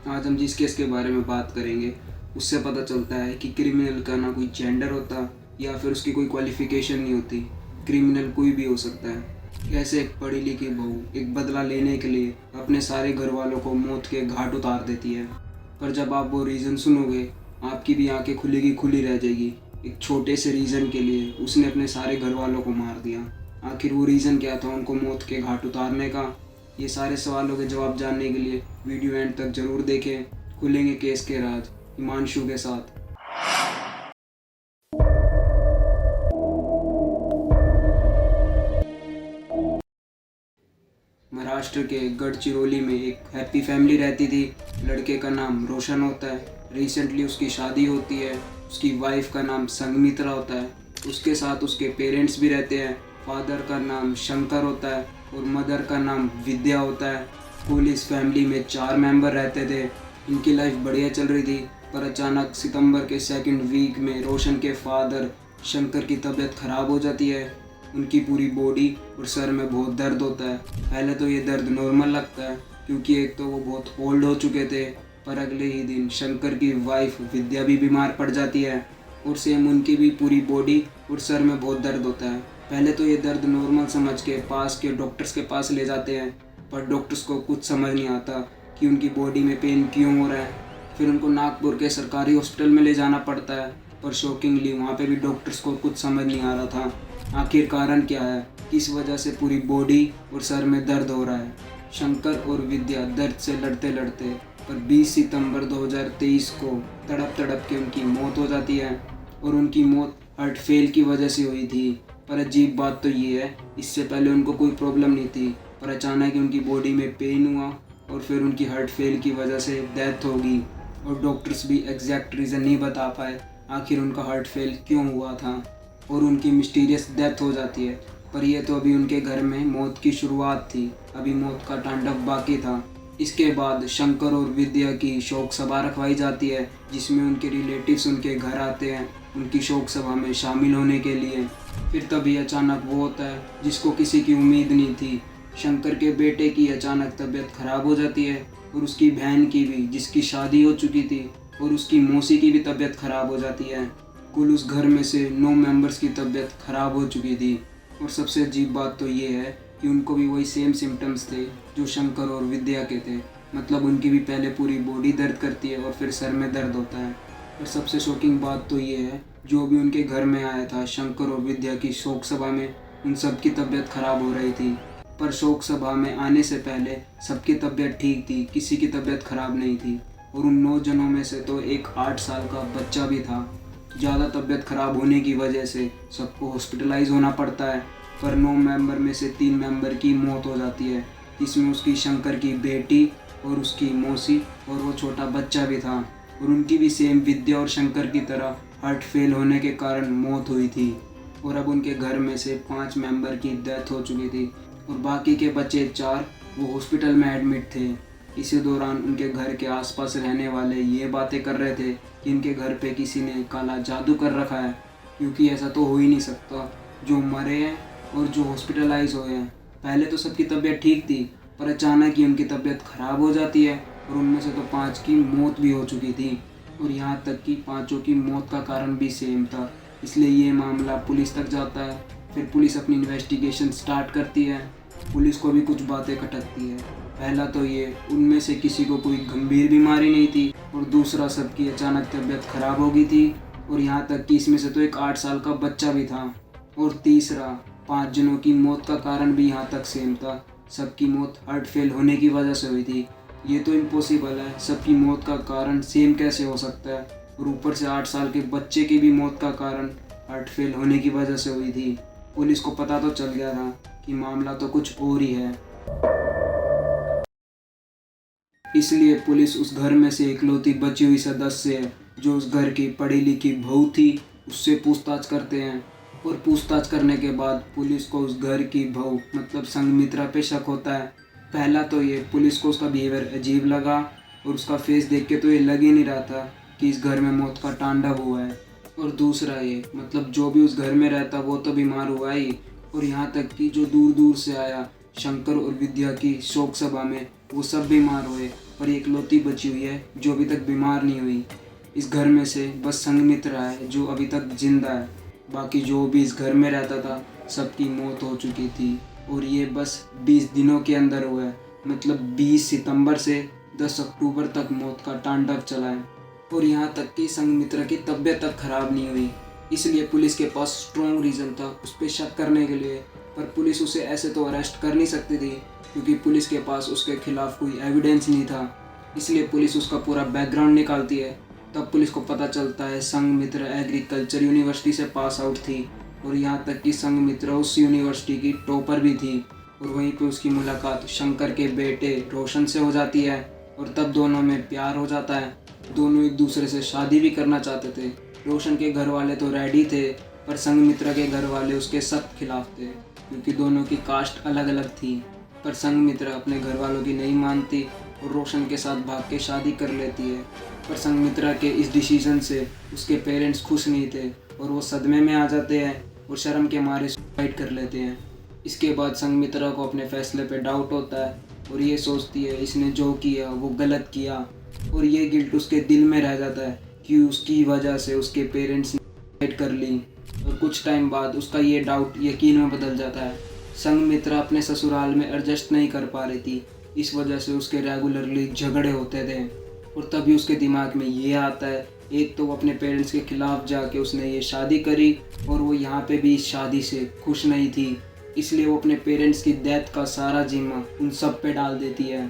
आज हम जिस केस के बारे में बात करेंगे उससे पता चलता है कि क्रिमिनल का ना कोई जेंडर होता या फिर उसकी कोई क्वालिफिकेशन नहीं होती। क्रिमिनल कोई भी हो सकता है। कैसे एक पढ़ी लिखी बहू एक बदला लेने के लिए अपने सारे घर वालों को मौत के घाट उतार देती है। पर जब आप वो रीज़न सुनोगे आपकी भी आंखें खुलेगी खुली रह जाएगी। एक छोटे से रीज़न के लिए उसने अपने सारे घर वालों को मार दिया। आखिर वो रीज़न क्या था उनको मौत के घाट उतारने का? ये सारे सवालों के जवाब जानने के लिए वीडियो एंड तक जरूर देखें। खुलेंगे केस के राज हिमांशु के साथ। महाराष्ट्र के गढ़चिरौली में एक हैप्पी फैमिली रहती थी। लड़के का नाम रोशन होता है। रिसेंटली उसकी शादी होती है। उसकी वाइफ का नाम संगमित्रा होता है। उसके साथ उसके पेरेंट्स भी रहते हैं। फादर का नाम शंकर होता है और मदर का नाम विद्या होता है। कुल इस फैमिली में 4 मेंबर रहते थे। इनकी लाइफ बढ़िया चल रही थी, पर अचानक सितंबर के सेकंड वीक में रोशन के फादर शंकर की तबीयत ख़राब हो जाती है। उनकी पूरी बॉडी और सर में बहुत दर्द होता है। पहले तो ये दर्द नॉर्मल लगता है क्योंकि एक तो वो बहुत ओल्ड हो चुके थे, पर अगले ही दिन शंकर की वाइफ विद्या भी बीमार पड़ जाती है और सेम उनकी भी पूरी बॉडी और सर में बहुत दर्द होता है। पहले तो ये दर्द नॉर्मल समझ के पास के डॉक्टर्स के पास ले जाते हैं, पर डॉक्टर्स को कुछ समझ नहीं आता कि उनकी बॉडी में पेन क्यों हो रहा है। फिर उनको नागपुर के सरकारी हॉस्पिटल में ले जाना पड़ता है, पर शॉकिंगली वहाँ पे भी डॉक्टर्स को कुछ समझ नहीं आ रहा था आखिर कारण क्या है, किस वजह से पूरी बॉडी और सर में दर्द हो रहा है। शंकर और विद्या दर्द से लड़ते लड़ते पर 20 सितंबर 2023 को तड़प तड़प के उनकी मौत हो जाती है और उनकी मौत हार्ट फेल की वजह से हुई थी। पर अजीब बात तो ये है, इससे पहले उनको कोई प्रॉब्लम नहीं थी, पर अचानक ही उनकी बॉडी में पेन हुआ और फिर उनकी हार्ट फेल की वजह से डेथ होगी और डॉक्टर्स भी एग्जैक्ट रीज़न नहीं बता पाए आखिर उनका हार्ट फेल क्यों हुआ था और उनकी मिस्टीरियस डेथ हो जाती है। पर यह तो अभी उनके घर में मौत की शुरुआत थी, अभी मौत का तांडव बाकी था। इसके बाद शंकर और विद्या की शोक सभा रखवाई जाती है जिसमें उनके रिलेटिव्स उनके घर आते हैं उनकी शोक सभा में शामिल होने के लिए। फिर तभी अचानक वो होता है जिसको किसी की उम्मीद नहीं थी। शंकर के बेटे की अचानक तबीयत खराब हो जाती है और उसकी बहन की भी, जिसकी शादी हो चुकी थी, और उसकी मौसी की भी तबीयत खराब हो जाती है। कुल उस घर में से 9 मेंबर्स की तबीयत खराब हो चुकी थी। और सबसे अजीब बात तो ये है कि उनको भी वही सेम सिम्टम्स थे जो शंकर और विद्या के थे। मतलब उनकी भी पहले पूरी बॉडी दर्द करती है और फिर सर में दर्द होता है। और सबसे शॉकिंग बात तो ये है, जो भी उनके घर में आया था शंकर और विद्या की शोक सभा में, उन सब की तबीयत खराब हो रही थी। पर शोक सभा में आने से पहले सबकी तबीयत ठीक थी, किसी की तबीयत खराब नहीं थी। और उन 9 जनों में से तो एक 8 साल का बच्चा भी था। ज़्यादा तबीयत खराब होने की वजह से सबको हॉस्पिटलाइज होना पड़ता है। पर 9 मेंबर में से 3 मेंबर की मौत हो जाती है, जिसमें उसकी शंकर की बेटी और उसकी मौसी और वो छोटा बच्चा भी था। और उनकी भी सेम विद्या और शंकर की तरह हार्ट फेल होने के कारण मौत हुई थी। और अब उनके घर में से 5 मेंबर की डेथ हो चुकी थी और बाकी के बचे 4 वो हॉस्पिटल में एडमिट थे। इसी दौरान उनके घर के आसपास रहने वाले ये बातें कर रहे थे कि इनके घर पे किसी ने काला जादू कर रखा है, क्योंकि ऐसा तो हो ही नहीं सकता। जो मरे हैं और जो हॉस्पिटलाइज हुए हैं, पहले तो सबकी तबीयत ठीक थी, पर अचानक ही उनकी तबीयत ख़राब हो जाती है और उनमें से तो 5 की मौत भी हो चुकी थी। और यहाँ तक कि 5 की मौत का कारण भी सेम था। इसलिए ये मामला पुलिस तक जाता है। फिर पुलिस अपनी इन्वेस्टिगेशन स्टार्ट करती है। पुलिस को भी कुछ बातें खटकती है। पहला तो ये, उनमें से किसी को कोई गंभीर बीमारी नहीं थी, और दूसरा सबकी अचानक तबीयत खराब हो गई थी, और यहाँ तक कि इसमें से तो एक 8 साल का बच्चा भी था। और तीसरा, 5 जनों की मौत का कारण भी यहाँ तक सेम था, सबकी मौत हार्ट फेल होने की वजह से हुई थी। ये तो इम्पॉसिबल है, सबकी मौत का कारण सेम कैसे हो सकता है। और ऊपर से 8 साल के बच्चे की भी मौत का कारण हार्ट फेल होने की वजह से हुई थी। पुलिस को पता तो चल गया था कि मामला तो कुछ और ही है। इसलिए पुलिस उस घर में से इकलौती बची हुई सदस्य है जो उस घर की पढ़ी लिखी बहू थी, उससे पूछताछ करते हैं। और पूछताछ करने के बाद पुलिस को उस घर की बहू मतलब संगमित्रा पे शक होता है। पहला तो ये, पुलिस को उसका बिहेवियर अजीब लगा और उसका फेस देख के तो ये लग ही नहीं रहा था कि इस घर में मौत का तांडव हुआ है। और दूसरा ये, मतलब जो भी उस घर में रहता वो तो बीमार हुआ ही, और यहाँ तक कि जो दूर दूर से आया शंकर और विद्या की शोक सभा में, वो सब बीमार हुए। पर ये इकलौती बची हुई है जो अभी तक बीमार नहीं हुई। इस घर में से बस संघमित्रा है जो अभी तक जिंदा है। बाकी जो भी इस घर में रहता था सबकी मौत हो चुकी थी और ये बस 20 दिनों के अंदर हुआ है। मतलब 20 सितंबर से 10 अक्टूबर तक मौत का तांडव चला है। और यहाँ तक कि संघमित्रा की तबीयत तक खराब नहीं हुई, इसलिए पुलिस के पास स्ट्रॉन्ग रीज़न था उस पर शक करने के लिए। पर पुलिस उसे ऐसे तो अरेस्ट कर नहीं सकती थी क्योंकि पुलिस के पास उसके खिलाफ कोई एविडेंस नहीं था। इसलिए पुलिस उसका पूरा बैकग्राउंड निकालती है। तब पुलिस को पता चलता है संघमित्रा एग्रीकल्चर यूनिवर्सिटी से पास आउट थी और यहाँ तक कि संघमित्रा उस यूनिवर्सिटी की टॉपर भी थी। और वहीं पे उसकी मुलाकात शंकर के बेटे रोशन से हो जाती है और तब दोनों में प्यार हो जाता है। दोनों एक दूसरे से शादी भी करना चाहते थे। रोशन के घर वाले तो रेडी थे पर संघमित्रा के घर वाले उसके सख्त खिलाफ थे क्योंकि दोनों की कास्ट अलग अलग थी। पर संघमित्रा अपने घर वालों की नहीं मानती और रोशन के साथ भाग के शादी कर लेती है। पर संघमित्रा के इस डिसीजन से उसके पेरेंट्स खुश नहीं थे और वो सदमे में आ जाते हैं और शर्म के मारे सुसाइड कर लेते हैं। इसके बाद संघमित्रा को अपने फैसले पे डाउट होता है और ये सोचती है इसने जो किया वो गलत किया और ये गिल्ट उसके दिल में रह जाता है कि उसकी वजह से उसके पेरेंट्स ने सुसाइड कर ली। और कुछ टाइम बाद उसका ये डाउट यकीन में बदल जाता है। संघमित्रा अपने ससुराल में एडजस्ट नहीं कर पा रही थी, इस वजह से उसके रेगुलरली झगड़े होते थे। और तभी उसके दिमाग में ये आता है, एक तो वो अपने पेरेंट्स के खिलाफ जाके उसने ये शादी करी और वो यहाँ पे भी इस शादी से खुश नहीं थी, इसलिए वो अपने पेरेंट्स की डेथ का सारा जिम्मा उन सब पे डाल देती है।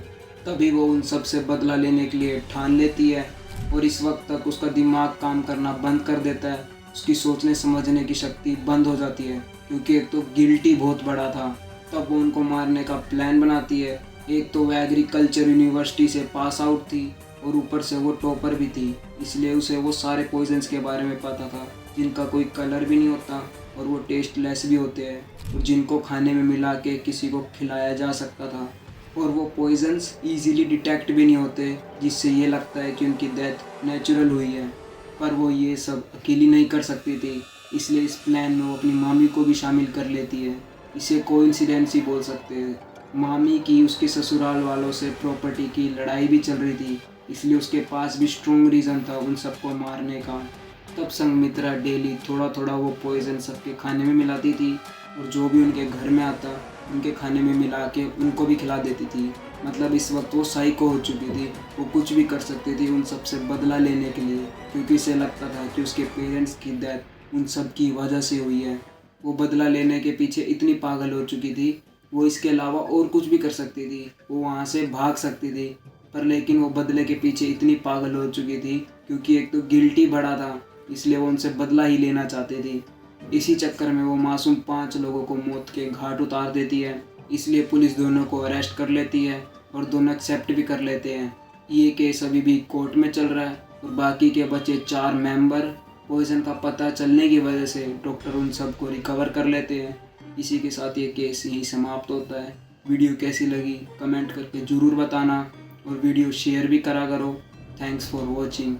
तभी वो उन सब से बदला लेने के लिए ठान लेती है और इस वक्त तक उसका दिमाग काम करना बंद कर देता है। उसकी सोचने समझने की शक्ति बंद हो जाती है क्योंकि एक तो गिल्टी बहुत बड़ा था। तब वो उनको मारने का प्लान बनाती है। एक तो वो एग्रीकल्चर यूनिवर्सिटी से पास आउट थी और ऊपर से वो टॉपर भी थी, इसलिए उसे वो सारे पॉइजन्स के बारे में पता था जिनका कोई कलर भी नहीं होता और वो टेस्टलेस भी होते हैं और जिनको खाने में मिला के किसी को खिलाया जा सकता था। और वो पॉइजन्स इजीली डिटेक्ट भी नहीं होते जिससे ये लगता है कि उनकी डेथ नेचुरल हुई है। पर वो ये सब अकेली नहीं कर सकती थी, इसलिए इस प्लान में वो अपनी मामी को भी शामिल कर लेती है। इसे कोइंसिडेंस ही बोल सकते हैं। मामी की उसके ससुराल वालों से प्रॉपर्टी की लड़ाई भी चल रही थी, इसलिए उसके पास भी स्ट्रॉन्ग रीज़न था उन सबको मारने का। तब संघमित्रा डेली थोड़ा थोड़ा वो पॉइजन सबके खाने में मिलाती थी और जो भी उनके घर में आता उनके खाने में मिला के उनको भी खिला देती थी। मतलब इस वक्त वो साइको हो चुकी थी, वो कुछ भी कर सकती थी उन सब से बदला लेने के लिए क्योंकि इसे लगता था कि उसके पेरेंट्स की डेथ उन सब की वजह से हुई है। वो बदला लेने के पीछे इतनी पागल हो चुकी थी, वो इसके अलावा और कुछ भी कर सकती थी, वो वहाँ से भाग सकती थी। पर लेकिन वो बदले के पीछे इतनी पागल हो चुकी थी क्योंकि एक तो गिल्टी बड़ा था, इसलिए वो उनसे बदला ही लेना चाहती थी। इसी चक्कर में वो मासूम 5 लोगों को मौत के घाट उतार देती है। इसलिए पुलिस दोनों को अरेस्ट कर लेती है और दोनों एक्सेप्ट भी कर लेते हैं। ये केस अभी भी कोर्ट में चल रहा है और बाकी के बचे 4 मेंबर पॉइजन का पता चलने की वजह से डॉक्टर उन सब को रिकवर कर लेते हैं। इसी के साथ ये केस यहीं समाप्त होता है। वीडियो कैसी लगी कमेंट करके ज़रूर बताना और वीडियो शेयर भी करा करो। Thanks for watching.